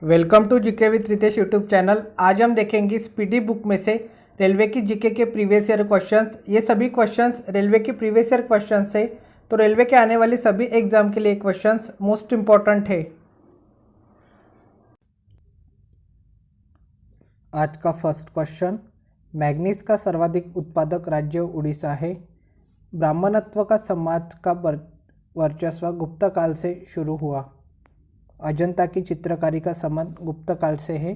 Welcome to GK with Ritesh YouTube channel. आज हम देखेंगे स्पीडी बुक में से रेलवे की जीके के प्रीवियस ईयर क्वेश्चंस। ये सभी क्वेश्चंस रेलवे के प्रीवियस ईयर क्वेश्चंस है, तो रेलवे के आने वाले सभी एग्जाम के लिए क्वेश्चंस मोस्ट इंपॉर्टेंट है। आज का फर्स्ट क्वेश्चन, मैग्नीज का सर्वाधिक उत्पादक राज्य उड़ीसा है। ब्राह्मणत्व का समाज का वर्चस्व गुप्त काल से शुरू हुआ। अजंता की चित्रकारी का संबंध गुप्त काल से है।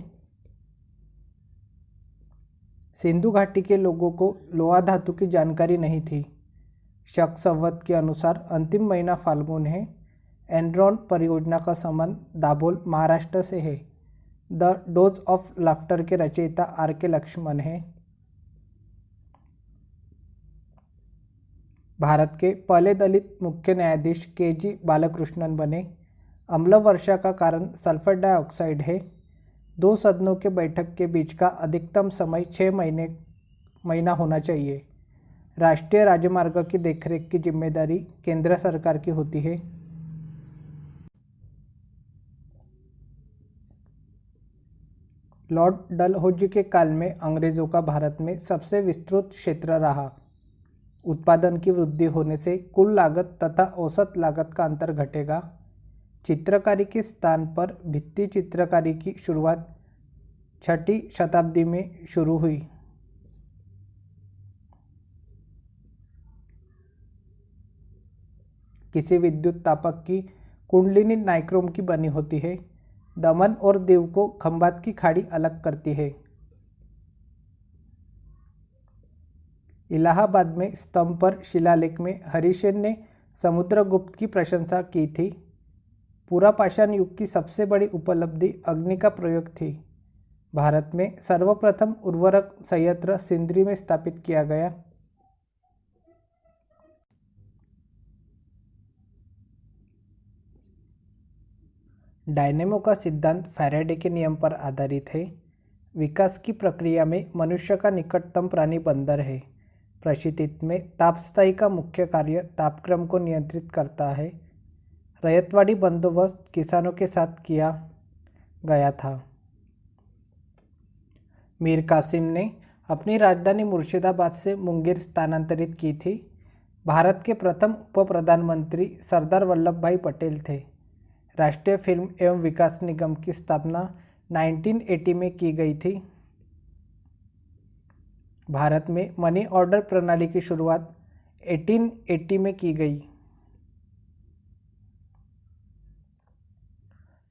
सिंधु घाटी के लोगों को लोहा धातु की जानकारी नहीं थी। शक संवत के अनुसार अंतिम महीना फाल्गुन है। एनरॉन परियोजना का संबंध दाभोल महाराष्ट्र से है। द डोज ऑफ लाफ्टर के रचयिता आर.के. लक्ष्मण हैं। भारत के पहले दलित मुख्य न्यायाधीश के.जी. बालकृष्णन बने। अम्ल वर्षा का कारण सल्फर डाइऑक्साइड है। दो सदनों के बैठक के बीच का अधिकतम समय 6 महीना होना चाहिए। राष्ट्रीय राजमार्ग की देखरेख की जिम्मेदारी केंद्र सरकार की होती है। लॉर्ड डलहौजी के काल में अंग्रेजों का भारत में सबसे विस्तृत क्षेत्र रहा। उत्पादन की वृद्धि होने से कुल लागत तथा औसत लागत का अंतर घटेगा। चित्रकारी के स्थान पर भित्ति चित्रकारी की शुरुआत 6ठी शताब्दी में शुरू हुई। किसी विद्युत तापक की कुंडलिनी नाइक्रोम की बनी होती है। दमन और दीव को खंभात की खाड़ी अलग करती है। इलाहाबाद में स्तंभ पर शिलालेख में हरिसेन ने समुद्रगुप्त की प्रशंसा की थी। पूरा पाषाण युग की सबसे बड़ी उपलब्धि अग्नि का प्रयोग थी। भारत में सर्वप्रथम उर्वरक संयंत्र सिंदरी में स्थापित किया गया। डायनेमो का सिद्धांत फैराडे के नियम पर आधारित है। विकास की प्रक्रिया में मनुष्य का निकटतम प्राणी बंदर है। प्रशिक्षित में तापस्थायी का मुख्य कार्य तापक्रम को नियंत्रित करता है। रैयतवाड़ी बंदोबस्त किसानों के साथ किया गया था। मीर कासिम ने अपनी राजधानी मुर्शिदाबाद से मुंगेर स्थानांतरित की थी। भारत के प्रथम उप प्रधानमंत्री सरदार वल्लभ भाई पटेल थे। राष्ट्रीय फिल्म एवं विकास निगम की स्थापना 1980 में की गई थी। भारत में मनी ऑर्डर प्रणाली की शुरुआत 1880 में की गई।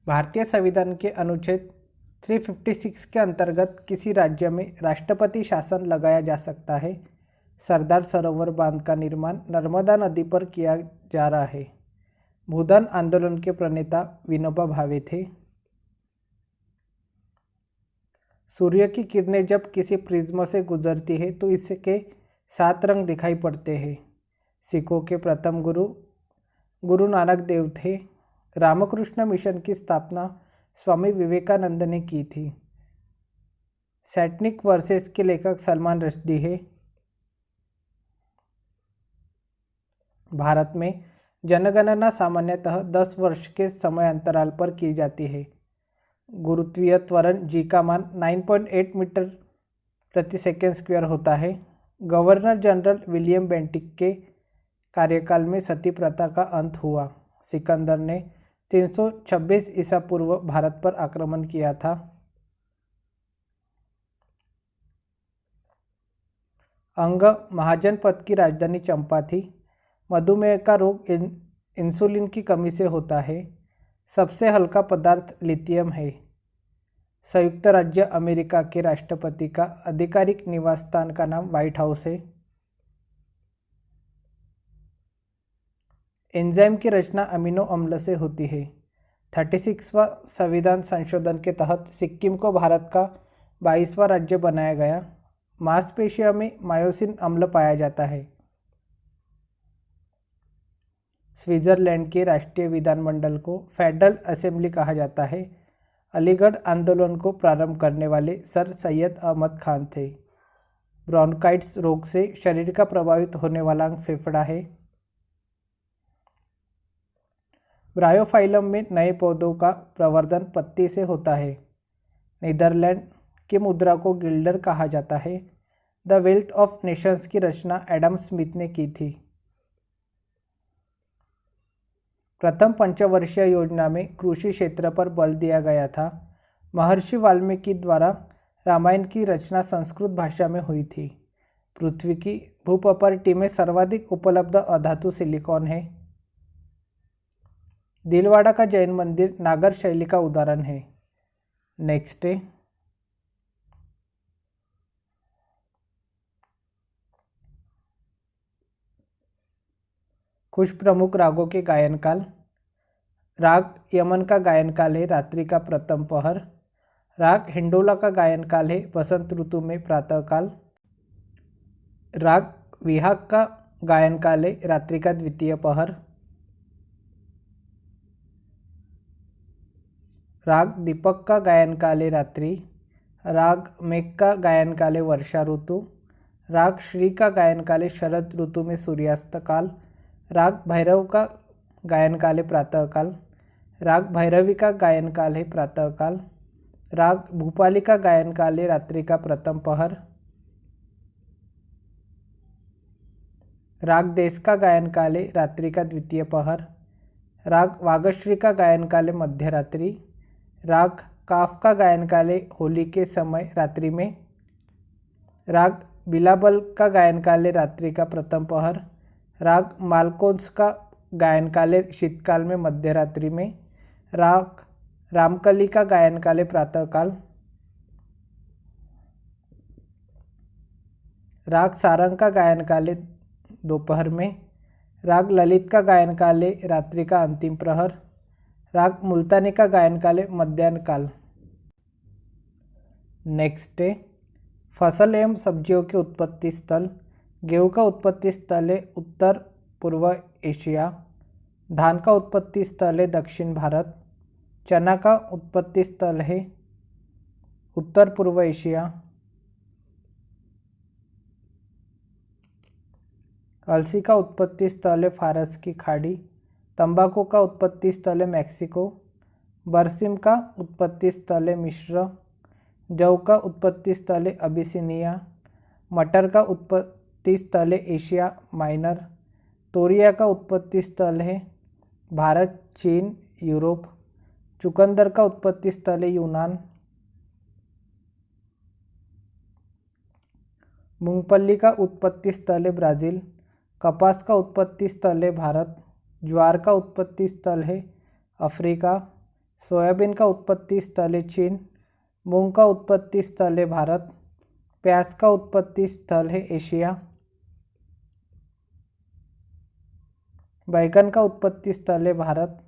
भारतीय संविधान के अनुच्छेद 356 के अंतर्गत किसी राज्य में राष्ट्रपति शासन लगाया जा सकता है। सरदार सरोवर बांध का निर्माण नर्मदा नदी पर किया जा रहा है। भूदान आंदोलन के प्रणेता विनोबा भावे थे। सूर्य की किरणें जब किसी प्रिज्म से गुजरती है तो इसके 7 रंग दिखाई पड़ते हैं। सिखों के प्रथम गुरु गुरु नानक देव थे। रामकृष्ण मिशन की स्थापना स्वामी विवेकानंद ने की थी। सैटनिक वर्सेस के लेखक सलमान रश्दी है। भारत में जनगणना सामान्यतः 10 वर्ष के समय अंतराल पर की जाती है। गुरुत्वीय त्वरण जी का मान 9.8 मीटर प्रति सेकेंड स्क्वायर होता है। गवर्नर जनरल विलियम बेंटिक के कार्यकाल में सती प्रथा का अंत हुआ। सिकंदर ने 326 ईसा पूर्व भारत पर आक्रमण किया था। अंग महाजनपद की राजधानी चंपा थी। मधुमेह का रोग इंसुलिन की कमी से होता है। सबसे हल्का पदार्थ लिथियम है। संयुक्त राज्य अमेरिका के राष्ट्रपति का आधिकारिक निवास स्थान का नाम व्हाइट हाउस है। एंजाइम की रचना अमीनो अम्ल से होती है। 36वां संविधान संशोधन के तहत सिक्किम को भारत का 22वां राज्य बनाया गया। मांसपेशियों में मायोसिन अम्ल पाया जाता है। स्विट्जरलैंड के राष्ट्रीय विधानमंडल को फेडरल असेंबली कहा जाता है। अलीगढ़ आंदोलन को प्रारंभ करने वाले सर सैयद अहमद खान थे। ब्रोंकाइटिस रोग से शरीर का प्रभावित होने वाला अंग फेफड़ा है। ब्रायोफाइलम में नए पौधों का प्रवर्धन पत्ती से होता है। नीदरलैंड की मुद्रा को गिल्डर कहा जाता है। द वेल्थ ऑफ नेशंस की रचना एडम स्मिथ ने की थी। प्रथम पंचवर्षीय योजना में कृषि क्षेत्र पर बल दिया गया था। महर्षि वाल्मीकि द्वारा रामायण की रचना संस्कृत भाषा में हुई थी। पृथ्वी की भूप्रॉपर्टी में सर्वाधिक उपलब्ध अधातु सिलिकॉन है। दिलवाड़ा का जैन मंदिर नागर शैली का उदाहरण है। नेक्स्ट है कुछ प्रमुख रागों के गायन काल। राग यमन का गायन काल है रात्रि का प्रथम पहर। राग हिंडोला का गायन काल है बसंत ऋतु में प्रातःकाल। राग विहाग का गायन काल है रात्रि का द्वितीय पहर। राग दीपक का गायन काल है रात्रि। राग मेघ का गायन काल है वर्षा ऋतु। राग श्री का गायन काल है शरद ऋतु में सूर्यास्त काल। राग भैरव का गायन काल है प्रातःकाल। राग भैरवी का गायन काल है प्रातःकाल। राग भूपाली का गायन काल है रात्रि का प्रथम पहर। राग देश का गायन काल है रात्रि का द्वितीय पहर। राग वागश्री का गायन काल है मध्य रात्रि। राग काफ का गायन काल है होली के समय रात्रि में। राग बिलाबल का गायन काल है रात्रि का प्रथम पहर। राग मालकोंस का गायन काल है शीतकाल में मध्य रात्रि में। राग रामकली का गायन काल है प्रातःकाल। राग सारंग का गायन काल है दोपहर में। राग ललित का गायन काल है रात्रि का अंतिम प्रहर। राग मुल्तानी का गायन काल है मध्याह्न काल। नेक्स्ट है फसल एवं सब्जियों के उत्पत्ति स्थल। गेहूँ का उत्पत्ति स्थल है उत्तर पूर्व एशिया। धान का उत्पत्ति स्थल है दक्षिण भारत। चना का उत्पत्ति स्थल है उत्तर पूर्व एशिया। अलसी का उत्पत्ति स्थल है फारस की खाड़ी। तंबाकू का उत्पत्ति स्थल है मैक्सिको। बरसिम का उत्पत्ति स्थल है मिस्र। जौ का उत्पत्ति स्थल है अबिसिनिया। मटर का उत्पत्ति स्थल है एशिया माइनर। तोरिया का उत्पत्ति स्थल है भारत चीन यूरोप। चुकंदर का उत्पत्ति स्थल है यूनान। मूंगफली का उत्पत्ति स्थल है ब्राज़ील। कपास का उत्पत्ति स्थल है भारत। ज्वार का उत्पत्ति स्थल है अफ्रीका। सोयाबीन का उत्पत्ति स्थल है चीन। मूंग का उत्पत्ति स्थल है भारत। प्याज का उत्पत्ति स्थल है एशिया। बैगन का उत्पत्ति स्थल है भारत।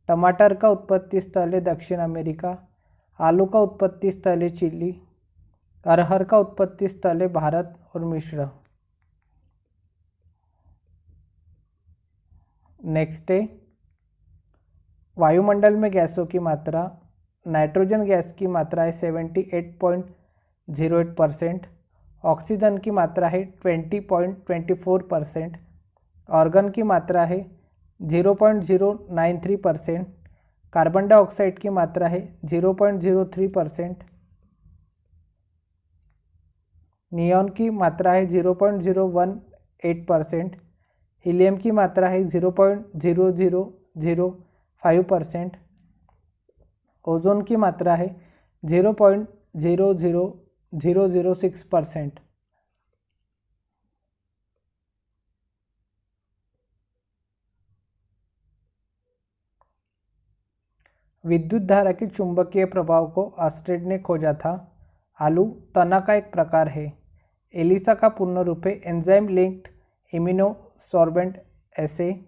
टमाटर का उत्पत्ति स्थल है दक्षिण अमेरिका। आलू का उत्पत्ति स्थल है चिली। अरहर का उत्पत्ति स्थल है भारत और मिस्र। नेक्स्ट है वायुमंडल में गैसों की मात्रा। नाइट्रोजन गैस की मात्रा है 78.08%। ऑक्सीजन की मात्रा है 20.24%। ऑर्गन की मात्रा है 0.093%। कार्बन डाइऑक्साइड की मात्रा है 0.03%। नियॉन की मात्रा है 0.018%। हीलियम की मात्रा है 0.0005%। ओजोन की मात्रा है 0.00006%। विद्युत धारा के चुंबकीय प्रभाव को ऑस्टेड ने खोजा था। आलू तना का एक प्रकार है। एलिसा का पूर्ण रूप है एंजाइम लिंक्ड इम्यूनोसॉर्बेंट एसे।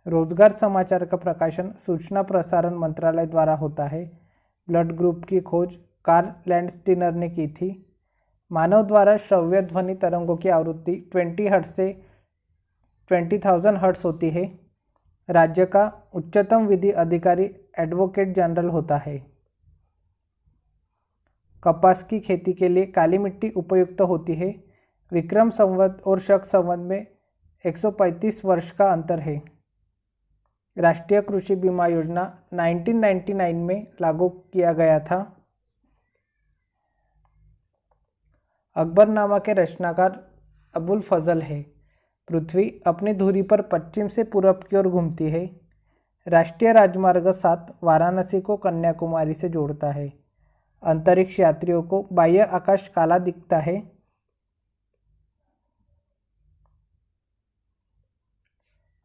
रोजगार समाचार का प्रकाशन सूचना प्रसारण मंत्रालय द्वारा होता है। ब्लड ग्रुप की खोज कार्ल लैंडस्टीनर ने की थी। मानव द्वारा श्रव्य ध्वनि तरंगों की आवृत्ति 20 हर्ट्ज से 20,000 हर्ट्ज होती है। राज्य का उच्चतम विधि अधिकारी एडवोकेट जनरल होता है। कपास की खेती के लिए काली मिट्टी उपयुक्त होती है। विक्रम संवत और शक संवत में 135 वर्ष का अंतर है। राष्ट्रीय कृषि बीमा योजना 1999 में लागू किया गया था। अकबरनामा के रचनाकार अबुल फजल है। पृथ्वी अपनी धुरी पर पश्चिम से पूरब की ओर घूमती है। राष्ट्रीय राजमार्ग 7 वाराणसी को कन्याकुमारी से जोड़ता है। अंतरिक्ष यात्रियों को बाह्य आकाश काला दिखता है।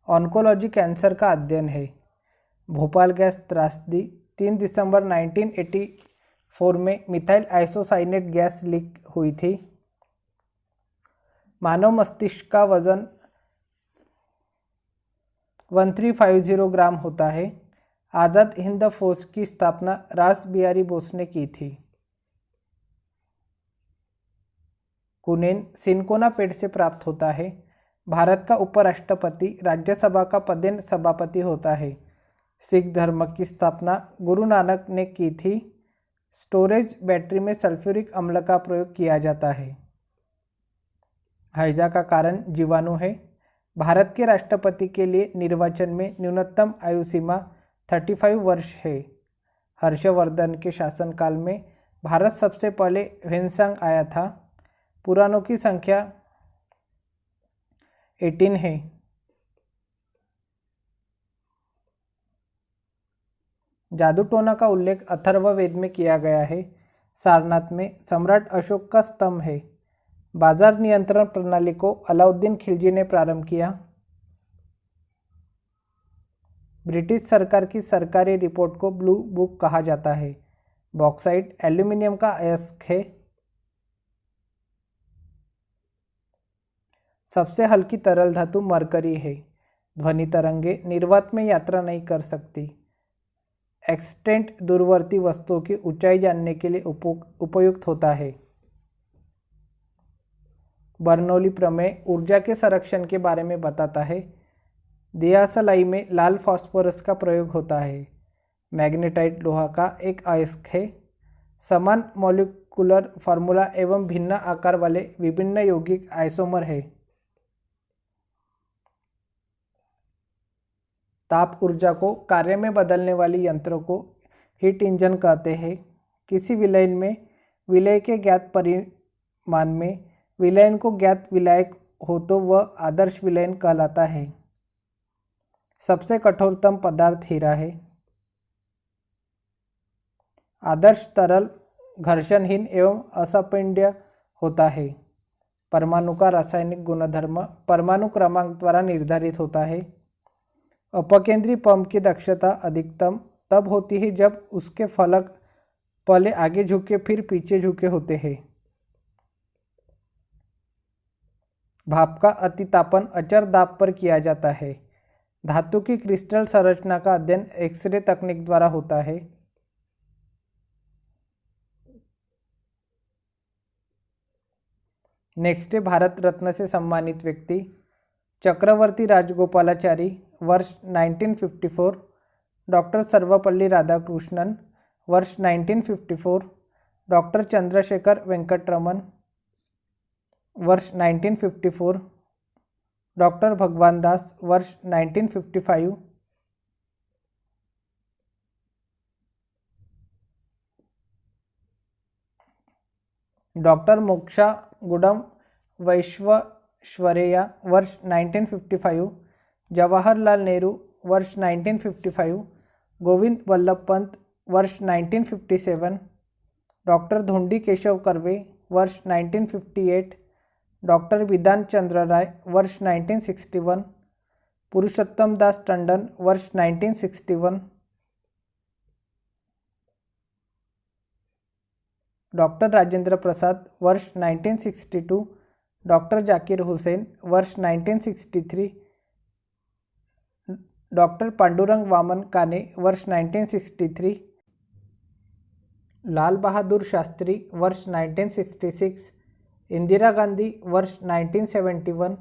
ऑन्कोलॉजी कैंसर का अध्ययन है। भोपाल गैस त्रासदी 3 दिसंबर 1984 में मिथाइल आइसोसाइनेट गैस लीक हुई थी। मानव मस्तिष्क का वजन 1350 ग्राम होता है। आज़ाद हिंद फौज की स्थापना रास बिहारी बोस ने की थी। कुनेन सिनकोना पेड़ से प्राप्त होता है। भारत का उपराष्ट्रपति राज्यसभा का पदेन सभापति होता है। सिख धर्म की स्थापना गुरु नानक ने की थी। स्टोरेज बैटरी में सल्फ्यूरिक अम्ल का प्रयोग किया जाता है। हैजा का कारण जीवाणु है। भारत के राष्ट्रपति के लिए निर्वाचन में न्यूनतम आयु सीमा 35 वर्ष है। हर्षवर्धन के शासनकाल में भारत सबसे पहले ह्वेनसांग आया था। पुराणों की संख्या 18 है। जादू टोना का उल्लेख अथर्ववेद में किया गया है। सारनाथ में सम्राट अशोक का स्तंभ है। बाजार नियंत्रण प्रणाली को अलाउद्दीन खिलजी ने प्रारंभ किया। ब्रिटिश सरकार की सरकारी रिपोर्ट को ब्लू बुक कहा जाता है। बॉक्साइट एल्यूमिनियम का अयस्क है। सबसे हल्की तरल धातु मरकरी है। ध्वनि तरंगे निर्वात में यात्रा नहीं कर सकती। एक्सटेंट दूरवर्ती वस्तुओं की ऊंचाई जानने के लिए उपयुक्त होता है। बर्नौली प्रमेय ऊर्जा के संरक्षण के बारे में बताता है। दियासलाई में लाल फास्फोरस का प्रयोग होता है। मैग्नेटाइट लोहा का एक अयस्क है। समान मॉलिक्यूलर फार्मूला एवं भिन्न आकार वाले विभिन्न यौगिक आइसोमर है। ताप ऊर्जा को कार्य में बदलने वाली यंत्रों को हीट इंजन कहते हैं। किसी विलयन में विलय के ज्ञात परिमाण में विलयन को ज्ञात विलायक हो तो वह आदर्श विलयन कहलाता है। सबसे कठोरतम पदार्थ हीरा है। आदर्श तरल घर्षणहीन एवं असंपीड्य होता है। परमाणु का रासायनिक गुणधर्म परमाणु क्रमांक द्वारा निर्धारित होता है। अपकेंद्री पंप की दक्षता अधिकतम तब होती है जब उसके फलक पहले आगे झुके फिर पीछे झुके होते हैं। भाप का अतितापन अचर दाब पर किया जाता है। धातु की क्रिस्टल संरचना का अध्ययन एक्सरे तकनीक द्वारा होता है। नेक्स्ट है भारत रत्न से सम्मानित व्यक्ति। चक्रवर्ती राजगोपालाचारी वर्ष 1954। डॉक्टर सर्वपल्ली राधाकृष्णन वर्ष 1954। डॉक्टर चंद्रशेखर वेंकटरमन वर्ष 1954। डॉक्टर भगवान दास वर्ष 1955। डॉक्टर मोक्षा गुडम वैश्वेश्वरैया वर्ष 1955। जवाहरलाल नेहरू वर्ष 1955। गोविंद वल्लभ पंत वर्ष 1957। डॉक्टर धोंडी केशव कर्वे वर्ष 1958। डॉक्टर विधान चंद्र राय वर्ष 1961। पुरुषोत्तम दास टंडन वर्ष 1961। डॉक्टर राजेंद्र प्रसाद वर्ष 1962। डॉक्टर जाकिर हुसैन वर्ष 1963। डॉक्टर पांडुरंग वामन काने वर्ष 1963। लाल बहादुर शास्त्री वर्ष 1966। इंदिरा गांधी वर्ष 1971।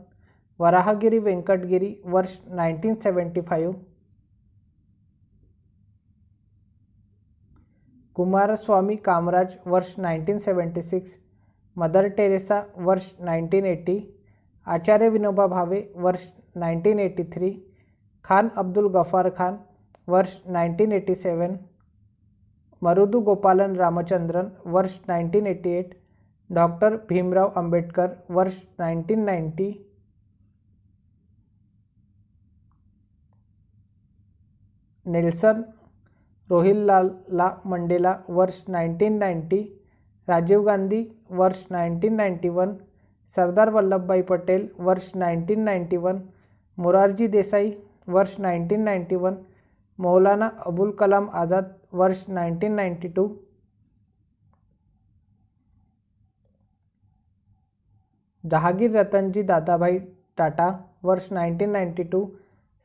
वराहगिरी वेंकटगिरी वर्ष 1975। कुमारस्वामी कामराज वर्ष 1976। मदर टेरेसा वर्ष 1980। आचार्य विनोबा भावे वर्ष 1983, खान अब्दुल गफार खान वर्ष 1987, मरुदु गोपालन रामचंद्रन वर्ष 1988, डॉक्टर भीमराव अंबेडकर वर्ष 1990, नेल्सन रोहिल्ला मंडेला वर्ष 1990, राजीव गांधी वर्ष 1991, सरदार वल्लभभाई पटेल वर्ष 1991, मोरारजी देसाई वर्ष 1991, मौलाना अबुल कलाम आज़ाद वर्ष 1992, जहांगीर रतनजी दादाभाई टाटा वर्ष 1992,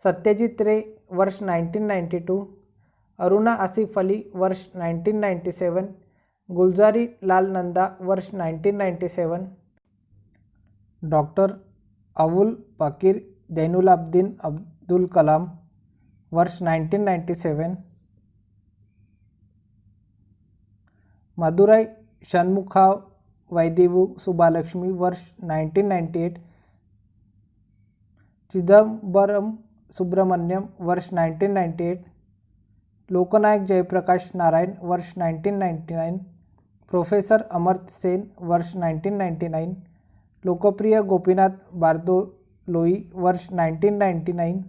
सत्यजीत रे वर्ष 1992, अरुणा आसिफ अली वर्ष 1997, गुलजारी लाल नंदा वर्ष 1997, डॉक्टर अवुल पाकीर जैनुलाब्दीन अब्दुल कलाम वर्ष 1997, मदुराई षण्मुखा वैदेवु सुब्बालक्ष्मी वर्ष 1998, चिदंबरम सुब्रमण्यम वर्ष 1998, लोकनायक जयप्रकाश नारायण वर्ष 1999, प्रोफेसर अमर्त्य सेन वर्ष 1999, लोकप्रिय गोपीनाथ बारदोलोई वर्ष 1999,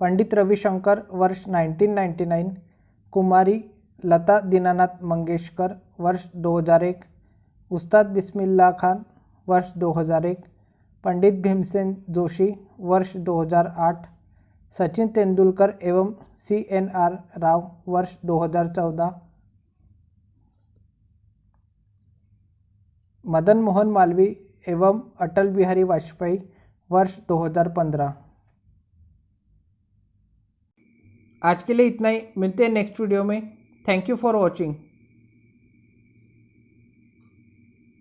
पंडित रविशंकर वर्ष 1999, कुमारी लता दीनानाथ मंगेशकर वर्ष 2001, उस्ताद बिस्मिल्लाह खान वर्ष 2001, पंडित भीमसेन जोशी वर्ष 2008, सचिन तेंदुलकर एवं CNR राव वर्ष 2014, मदन मोहन मालवीय एवं अटल बिहारी वाजपेयी वर्ष 2015। आज के लिए इतना ही, मिलते हैं नेक्स्ट वीडियो में। Thank you for watching.